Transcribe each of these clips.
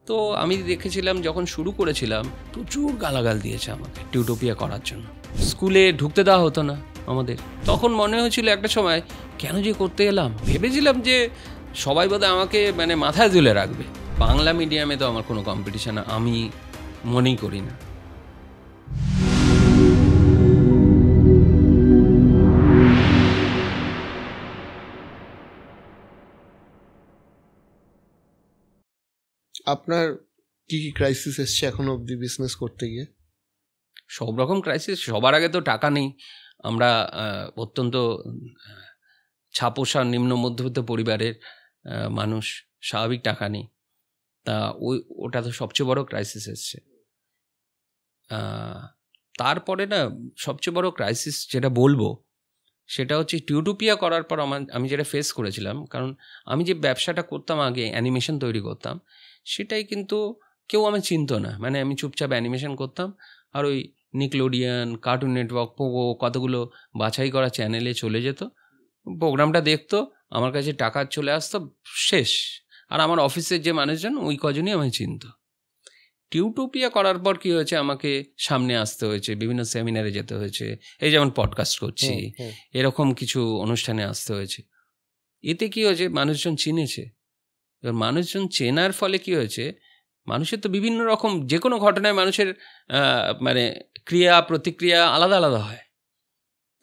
তো আমি দেখেছিলাম যখন শুরু করেছিলাম প্রচুর গালাগাল দিয়েছে আমাকে টিউটোপিয়া করার জন্য। স্কুলে ঢুকতে দেওয়া হতো না আমাদের। তখন মনে হয়েছিল একটা সময় কেন যে করতে এলাম। ভেবেছিলাম যে সবাই বোধহয় আমাকে মাথায় তুলে রাখবে। বাংলা মিডিয়ামে তো আমার কোনো কম্পিটিশন আমি মনেই করি না। আপনার কি কি ক্রাইসিস এসছে এখনো অবধি বিজনেস করতে গিয়ে? সব রকম ক্রাইসিস। সবার আগে তো টাকা নেই। আমরা অত্যন্ত ছাপোষা নিম্ন মধ্যবিত্ত পরিবারের মানুষ, স্বাভাবিক টাকা নেই। তা ওটা তো সবচেয়ে বড় ক্রাইসিস এসছে। তারপরে না সবচেয়ে বড় ক্রাইসিস যেটা বলবো সেটা হচ্ছে টিউটোপিয়া করার পর আমি যেটা ফেস করেছিলাম। কারণ আমি যে ব্যবসাটা করতাম আগে, অ্যানিমেশন তৈরি করতাম, সেটাই কিন্তু কেউ আমি চিনতো না। আমি চুপচাপ অ্যানিমেশন করতাম আর ওই নিকলোডিয়ান, কার্টুন নেটওয়ার্ক, পোগো কতগুলো বাছাই করা চ্যানেলে চলে যেত, প্রোগ্রামটা দেখতো, আমার কাছে টাকা চলে আসতো, শেষ। আর আমার অফিসের যে মানুষজন ওই কজনই আমায় চিনত। টিউটোপিয়া করার পর কি হয়েছে, আমাকে সামনে আসতে হয়েছে, বিভিন্ন সেমিনারে যেতে হয়েছে, এই যেমন পডকাস্ট করছি, এরকম কিছু অনুষ্ঠানে আসতে হয়েছে। এতে কি হয়েছে, মানুষজন চিনেছে। এবার মানুষজন চেনার ফলে কি হয়েছে, মানুষের তো বিভিন্ন রকম যে কোনো ঘটনায় মানুষের ক্রিয়া প্রতিক্রিয়া আলাদা আলাদা হয়।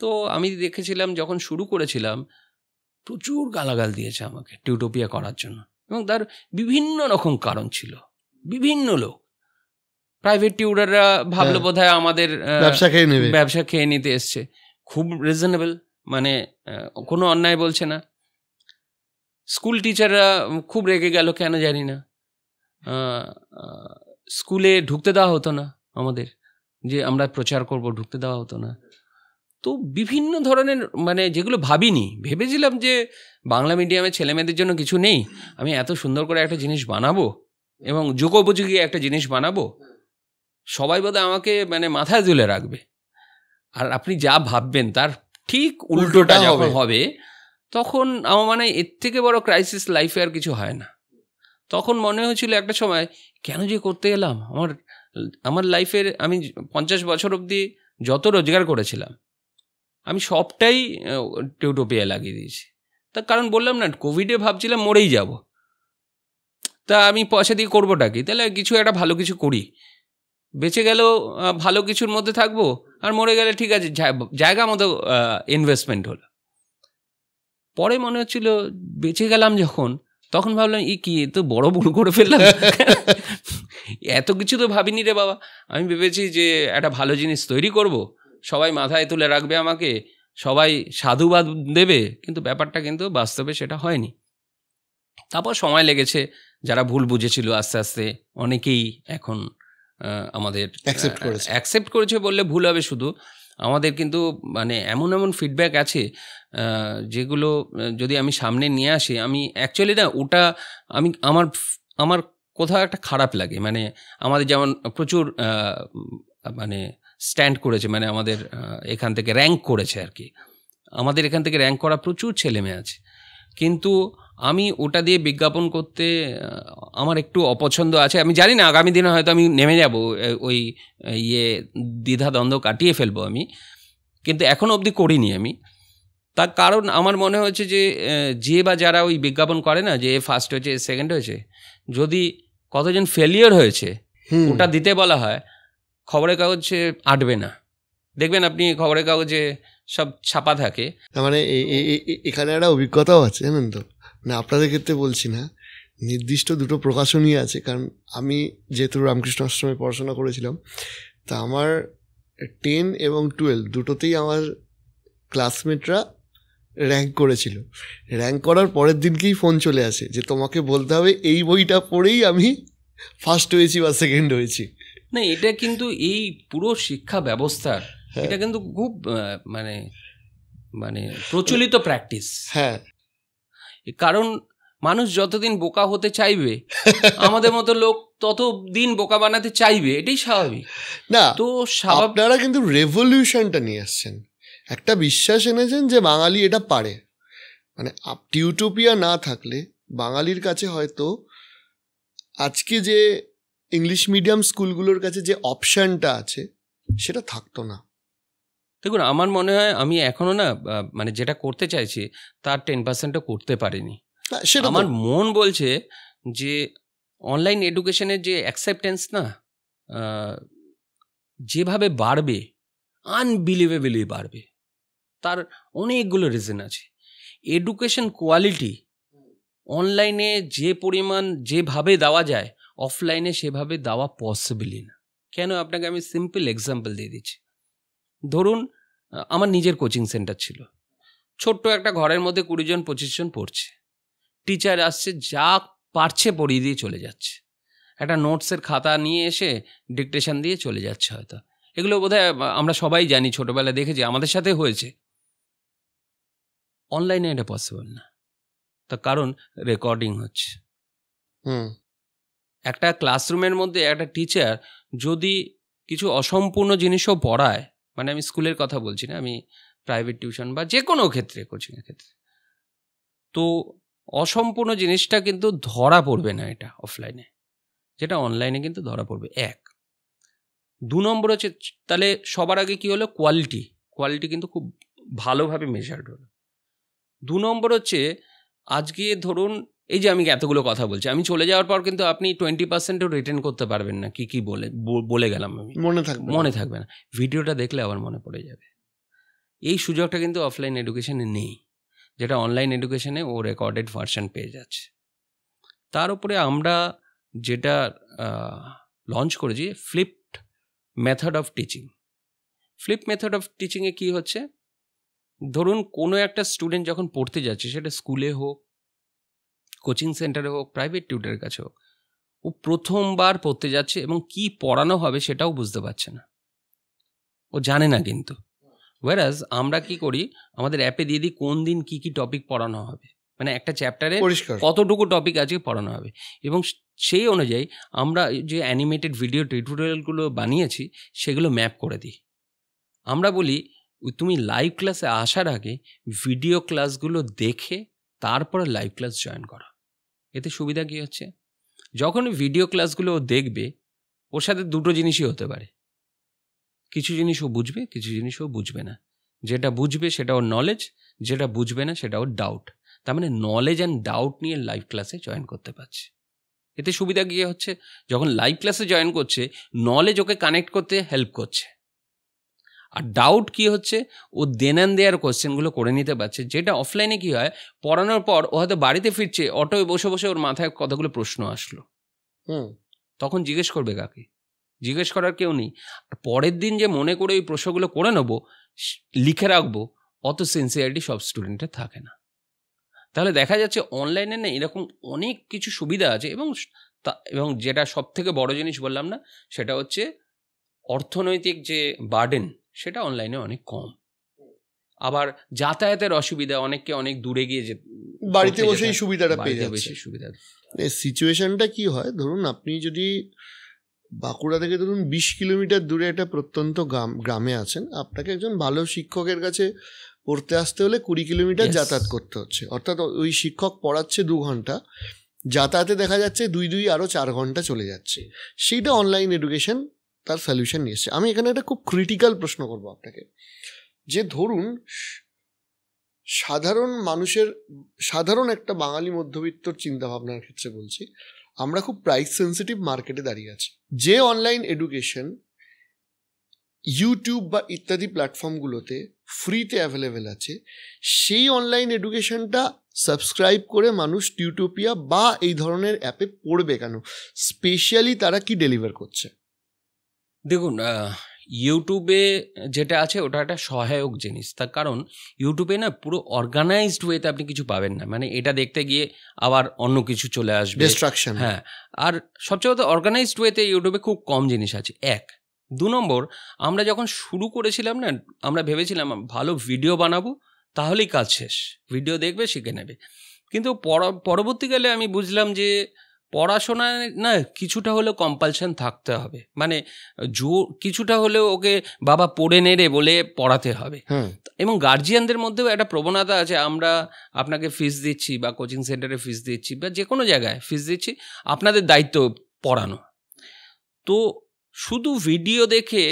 তো আমি দেখেছিলাম যখন শুরু করেছিলাম প্রচুর গালাগাল দিয়েছে আমাকে টিউটোপিয়া করার জন্য, এবং তার বিভিন্ন রকম কারণ ছিল। বিভিন্ন লোক, প্রাইভেট টিউটাররা ভাবলো বোধহয় আমাদের ব্যবসা খেয়ে নিতে এসছে। খুব রিজনেবল, কোনো অন্যায় বলছে না। স্কুল টিচাররা খুব রেগে গেল, কেন জানি না। স্কুলে ঢুকতে দেওয়া হতো না আমাদের, যে আমরা প্রচার করব, ঢুকতে দেওয়া হতো না। তো বিভিন্ন ধরনের যেগুলো ভাবিনি, ভেবেছিলাম যে বাংলা মিডিয়ামে ছেলেমেয়েদের জন্য কিছু নেই, আমি এত সুন্দর করে একটা জিনিস বানাবো এবং যুগোপযোগী একটা জিনিস বানাবো, সবাই বোধহয় আমাকে মাথায় তুলে রাখবে। আর আপনি যা ভাববেন তার ঠিক উল্টোটা যখন হবে, তখন আমার এর থেকে বড় ক্রাইসিস লাইফে আর কিছু হয় না। তখন মনে হয়েছিল একটা সময় কেন যে করতে এলাম। আমার লাইফের আমি 50 বছর অবধি যত রোজগার করেছিলাম আমি সবটাই টিউটোপিয়া লাগিয়ে দিয়েছি। তার কারণ বললাম না, কোভিডে ভাবছিলাম মরেই যাব, তা আমি পয়সা দিয়ে করবোটা কি, তাহলে কিছু একটা ভালো কিছু করি, বেঁচে গেলেও ভালো কিছুর মধ্যে থাকবো, আর মরে গেলে ঠিক আছে, জায়গা মতো ইনভেস্টমেন্ট হলো। পরে মনে হচ্ছিল বেঁচে গেলাম যখন, তখন ভাবলাম কি তো বড় ভুল করে ফেললাম। এত কিছু তো ভাবিনি রে বাবা। আমি ভেবেছি যে একটা ভালো জিনিস তৈরি করব, সবাই মাথায় তুলে রাখবে আমাকে, সবাই সাধুবাদ দেবে, কিন্তু ব্যাপারটা কিন্তু বাস্তবে সেটা হয়নি। তারপর সময় লেগেছে, যারা ভুল বুঝেছিল আস্তে আস্তে অনেকেই এখন আমাদের অ্যাকসেপ্ট করেছে বললে ভুল হবে। শুধু আমাদের কিন্তু এমন এমন ফিডব্যাক আছে যেগুলো যদি আমি সামনে নিয়ে আসি, আমি অ্যাকচুয়ালি না ওটা আমার কোথাও একটা খারাপ লাগে। আমাদের যেমন প্রচুর স্ট্যান্ড করেছে, আমাদের এখান থেকে র্যাঙ্ক করেছে আর কি, আমাদের এখান থেকে র্যাঙ্ক করা প্রচুর ছেলে মেয়ে আছে, কিন্তু আমি ওটা দিয়ে বিজ্ঞাপন করতে আমার একটু অপছন্দ আছে। আমি জানি না, আগামী দিনে হয়তো আমি নেমে যাব, ওই দ্বিধাদ্বন্দ্ব কাটিয়ে ফেলবো আমি, কিন্তু এখনও অবধি করিনি আমি। তার কারণ আমার মনে হয়েছে যে বা যারা ওই বিজ্ঞাপন করে না, যে ফার্স্ট হয়েছে সেকেন্ড হয়েছে, যদি কতজন ফেলিওর হয়েছে ওটা দিতে বলা হয়, খবরের কাগজে আটবে না। দেখবেন আপনি খবরের কাগজে সব ছাপা থাকে। এখানে একটা অভিজ্ঞতাও আছে জানেন তো, আপনাদের ক্ষেত্রে বলছি না, নির্দিষ্ট দুটো প্রকাশনী আছে। কারণ আমি যেহেতু রামকৃষ্ণ আশ্রমে পড়াশোনা করেছিলাম, তা আমার 10 এবং 12 দুটোতেই আমার ক্লাসমেটরা র্যাঙ্ক করেছিল। র্যাঙ্ক করার পরের দিনকেই ফোন চলে আসে যে তোমাকে বলতে হবে এই বইটা পড়েই আমি ফার্স্ট হয়েছি বা সেকেন্ড হয়েছি। না, এটা কিন্তু এই পুরো শিক্ষা ব্যবস্থার এটা কিন্তু খুব প্রচলিত প্র্যাকটিস। হ্যাঁ, কারণ মানুষ যতদিন বোকা হতে চাইবে, আমাদের মতো লোক তত দিন বোকা বানাতে চাইবে, এটাই স্বাভাবিক। না তো আপনারা কিন্তু রেভলিউশনটা নিয়ে আসছেন, একটা বিশ্বাস এনেছেন যে বাঙালি এটা পারে। টিউটোপিয়া না থাকলে বাঙালির কাছে হয়তো আজকে যে ইংলিশ মিডিয়াম স্কুলগুলোর কাছে যে অপশানটা আছে সেটা থাকতো না। দেখুন, আমার মনে হয় আমি এখনো না মানে যেটা করতে চাইছি তার 10%ও করতে পারিনি। সেটা আমার মন বলছে যে অনলাইন এডুকেশনের যে অ্যাকসেপ্টেন্স না যেভাবে বাড়বে, আনবিলিভেবলি বাড়বে। তার অনেকগুলো রিজন আছে। এডুকেশন কোয়ালিটি অনলাইনে যে পরিমাণ যেভাবে দেওয়া যায় অফলাইনে সেভাবে দেওয়া পসিবলই না। কেন? আপনাকে আমি সিম্পল এক্সাম্পল দিয়ে দিচ্ছি। ধরুন আমার নিজের কোচিং সেন্টার ছিল, ছোট্ট একটা ঘরের মধ্যে 20 জন 25 জন পড়ছে, টিচার আসছে যা পারছে পড়িয়ে দিয়ে চলে যাচ্ছে, একটা নোটসের খাতা নিয়ে এসে ডিকটেশন দিয়ে চলে যাচ্ছে। হয়তো এগুলো বোধহয় আমরা সবাই জানি, ছোটবেলায় দেখেছি, আমাদের সাথে হয়েছে। অনলাইনে এটা পসিবল না, তার কারণ রেকর্ডিং হচ্ছে। একটা ক্লাসরুমের মধ্যে একটা টিচার যদি কিছু অসম্পূর্ণ জিনিসও পড়ায়, মানে আমি স্কুলের কথা বলছি না, আমি প্রাইভেট টিউশন বা যে কোনো ক্ষেত্রে, কোচিংয়ের ক্ষেত্রে, তো অসম্পূর্ণ জিনিসটা কিন্তু ধরা পড়বে না এটা অফলাইনে, যেটা অনলাইনে কিন্তু ধরা পড়বে। 1 2 নম্বর হচ্ছে, তাহলে সবার আগে কি হলো? কোয়ালিটি কিন্তু খুব ভালোভাবে মেজার্ড হলো। 2 নম্বর হচ্ছে, আজকে ধরুন এই যে আমি এতগুলো কথা বলছি, আমি চলে যাওয়ার পর কিন্তু আপনি 20%ও রিটেন করতে পারবেন না কি বলে গেলাম, আমি মনে থাকবে না। ভিডিওটা দেখলে আবার মনে পড়ে যাবে। এই সুযোগটা কিন্তু অফলাইন এডুকেশনে নেই, যেটা অনলাইন এডুকেশনে ও রেকর্ডেড ভার্সন পেয়ে যাচ্ছে। তার উপরে আমরা যেটা লঞ্চ করেছি, flipped method of teaching. Flip method of টিচিংয়ে কী হচ্ছে, ধরুন কোনো একটা স্টুডেন্ট যখন পড়তে যাচ্ছে, সেটা স্কুলে হোক, কোচিং সেন্টারে হোক, প্রাইভেট টিউটরের কাছে হোক, ও প্রথমবার পড়তে যাচ্ছে এবং কি পড়ানো হবে সেটাও বুঝতে পারছে না, ও জানে না কিন্তু। ওয়ারাজ আমরা কি করি, আমাদের অ্যাপে দিয়ে দিই কোন দিন কি কি টপিক পড়ানো হবে, মানে একটা চ্যাপ্টারে কতটুকু টপিক আজকে পড়ানো হবে, এবং সেই অনুযায়ী আমরা যে অ্যানিমেটেড ভিডিও টিউটোরিয়ালগুলো বানিয়েছি সেগুলো ম্যাপ করে দিই। আমরা বলি তুমি লাইভ ক্লাসে আসার আগে ভিডিও ক্লাসগুলো দেখে তারপরে লাইভ ক্লাস জয়েন করো। এতে সুবিধা কী হচ্ছে, যখন ভিডিও ক্লাসগুলো দেখবে, ওর সাথে দুটো জিনিসই হতে পারে, কিছু জিনিস ও বুঝবে, কিছু জিনিস ও বুঝবে না। যেটা বুঝবে সেটা ওর নলেজ, যেটা বুঝবে না সেটা ওর ডাউট। তার মানে নলেজ অ্যান্ড ডাউট নিয়ে লাইভ ক্লাসে জয়েন করতে পারছে। এতে সুবিধা গিয়ে হচ্ছে, যখন লাইভ ক্লাসে জয়েন করছে, নলেজ ওকে কানেক্ট করতে হেল্প করছে, আর ডাউট কি হচ্ছে, ও দেন অ্যান্ড দেয়ার কোয়েশ্চেনগুলো করে নিতে পারছে। যেটা অফলাইনে কি হয়, পড়ানোর পর ও হয়তো বাড়িতে ফিরছে, অটোয় বসে বসে ওর মাথায় কতগুলো প্রশ্ন আসলো, তখন জিজ্ঞেস করবে কাকে? জিজ্ঞেস করার কেউ নেই। আর পরের দিন যে মনে করে ওই প্রশ্নগুলো করে নেবো, লিখে রাখবো, অত সিনসিয়ারিটি সব স্টুডেন্টের থাকে না। তাহলে দেখা যাচ্ছে অনলাইনে না এরকম অনেক কিছু সুবিধা আছে, এবং যেটা সব থেকে বড় জিনিস বললাম না, সেটা হচ্ছে অর্থনৈতিক যে বার্ডেন, সেটা অনলাইনে অনেক কম। আবার যাতায়াতের অসুবিধা, অনেককে অনেক দূরে গিয়ে বাড়িতে বসেই সুবিধাটা পেয়ে যাচ্ছে। সুবিধা সিচুয়েশনটা কি হয়, ধরুন আপনি যদি বাঁকুড়া থেকে ধরুন 20 কিলোমিটার দূরে একটা প্রত্যন্ত গ্রামে আছেন, আপনাকে একজন ভালো শিক্ষকের কাছে পড়তে আসতে হলে 20 কিলোমিটার যাতায়াত করতে হচ্ছে। অর্থাৎ ওই শিক্ষক পড়াচ্ছে 2 ঘন্টা, যাতায়াতে দেখা যাচ্ছে 2 আরও 4 ঘন্টা চলে যাচ্ছে। সেইটা অনলাইন এডুকেশন তার সলিউশন নিয়ে এসছে। আমি এখানে একটা খুব ক্রিটিক্যাল প্রশ্ন করবো আপনাকে, যে ধরুন সাধারণ একটা বাঙালি মধ্যবিত্তর চিন্তাভাবনার ক্ষেত্রে বলছি, আমরা খুব প্রাইস সেন্সিটিভ মার্কেটে দাঁড়িয়ে আছি। যে অনলাইন এডুকেশন ইউটিউব বা ইত্যাদি প্ল্যাটফর্মগুলোতে ফ্রিতে অ্যাভেলেবেল আছে, সেই অনলাইন এডুকেশনটা সাবস্ক্রাইব করে মানুষ টিউটোপিয়া বা এই ধরনের অ্যাপে পড়বে কেন? স্পেশালি তারা কি ডেলিভার করছে? দেখুন, ইউটিউবে যেটা আছে ওটা একটা সহায়ক জিনিস। তার কারণ ইউটিউবে না পুরো অর্গানাইজড ওয়েতে আপনি কিছু পাবেন না, মানে এটা দেখতে গিয়ে আবার অন্য কিছু চলে আসবে, ডিস্ট্রাকশন। হ্যাঁ, আর সবচেয়ে বড় অর্গানাইজড ওয়েতে ইউটিউবে খুব কম জিনিস আছে। 1 2 নম্বর, আমরা যখন শুরু করেছিলাম না, আমরা ভেবেছিলাম ভালো ভিডিও বানাবো তাহলেই কাজ শেষ, ভিডিও দেখবে শিখে নেবে। কিন্তু পরবর্তীকালে আমি বুঝলাম যে পড়াশোনায় না কিছুটা হলেও কম্পালশন থাকতে হবে, মানে কিছুটা হলেও ওকে বাবা পড়ে নেড়ে বলে পড়াতে হবে। এবং গার্জিয়ানদের মধ্যেও একটা প্রবণতা আছে, আমরা আপনাকে ফিস দিচ্ছি বা কোচিং সেন্টারে ফিস দিচ্ছি বা যে কোনো জায়গায় ফিস দিচ্ছি, আপনাদের দায়িত্ব পড়ানো। তো শুধু ভিডিও দেখে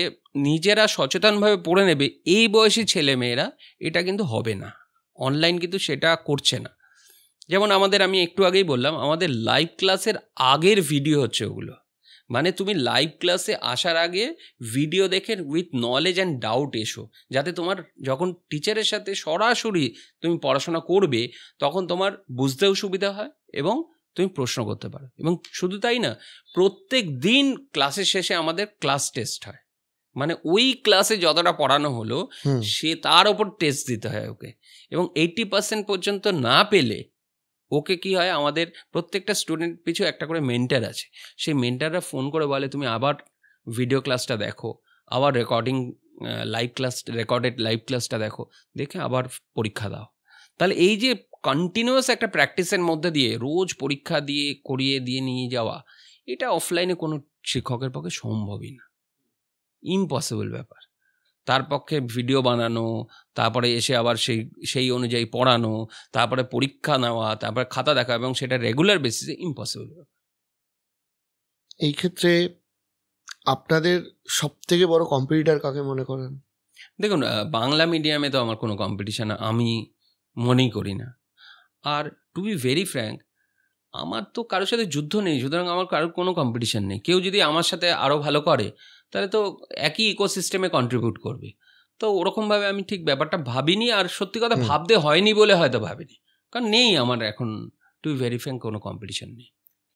নিজেরা সচেতনভাবে পড়ে নেবে এই বয়সী ছেলেমেয়েরা, এটা কিন্তু হবে না। অনলাইন কিন্তু সেটা করছে না। যেমন আমাদের, আমি একটু আগেই বললাম, আমাদের লাইভ ক্লাসের আগের ভিডিও হচ্ছে ওগুলো। মানে তুমি লাইভ ক্লাসে আসার আগে ভিডিও দেখে উইথ নলেজ অ্যান্ড ডাউট এসো, যাতে তোমার যখন টিচারের সাথে সরাসরি তুমি পড়াশোনা করবে তখন তোমার বুঝতেও সুবিধা হয় এবং তুমি প্রশ্ন করতে পারো। এবং শুধু তাই না, প্রত্যেক দিন ক্লাসের শেষে আমাদের ক্লাস টেস্ট হয়, মানে ওই ক্লাসে যতটা পড়ানো হলো সে তার ওপর টেস্ট দিতে হয় ওকে। এবং 80% পর্যন্ত না পেলে ওকে কি হয়, আমাদের প্রত্যেকটা স্টুডেন্ট পিছু একটা করে মেন্টার আছে, সেই মেন্টাররা ফোন করে বলে তুমি আবার ভিডিও ক্লাসটা দেখো, আবার রেকর্ডেড লাইভ ক্লাসটা দেখো, দেখে আবার পরীক্ষা দাও। তাহলে এই যে কন্টিনিউয়াস একটা প্র্যাকটিসের মধ্যে দিয়ে রোজ পরীক্ষা দিয়ে করিয়ে দিয়ে নিয়ে যাওয়া, এটা অফলাইনে কোনো শিক্ষকের পক্ষে সম্ভবই না, ইম্পসিবল ব্যাপার। তার পক্ষে ভিডিও বানানো, তারপরে এসে আবার সেই অনুযায়ী পড়ানো, তারপরে পরীক্ষা নেওয়া, তারপরে খাতা দেখা, এবং সেটা রেগুলার বেসিসে ইম্পসিবল ব্যাপার। এই ক্ষেত্রে আপনাদের সব থেকে বড় কম্পিটিটর কাকে মনে করেন? দেখুন, বাংলা মিডিয়ামে তো আমার কোনো কম্পিটিশান আমি মনেই করি না। আর টু বি ভেরি ফ্র্যাঙ্ক, আমার তো কারোর সাথে যুদ্ধ নেই, সুতরাং আমার কারোর কোনো কম্পিটিশান নেই। কেউ যদি আমার সাথে আরও ভালো করে তাহলে তো একই ইকোসিস্টেমে কন্ট্রিবিউট করবে। তো ওরকমভাবে আমি ঠিক ব্যাপারটা ভাবিনি, আর সত্যি কথা ভাবতে হয়নি বলে হয়তো ভাবিনি, কারণ নেই আমার এখন টু বি ভেরি ফ্র্যাঙ্ক কোনো কম্পিটিশান নেই।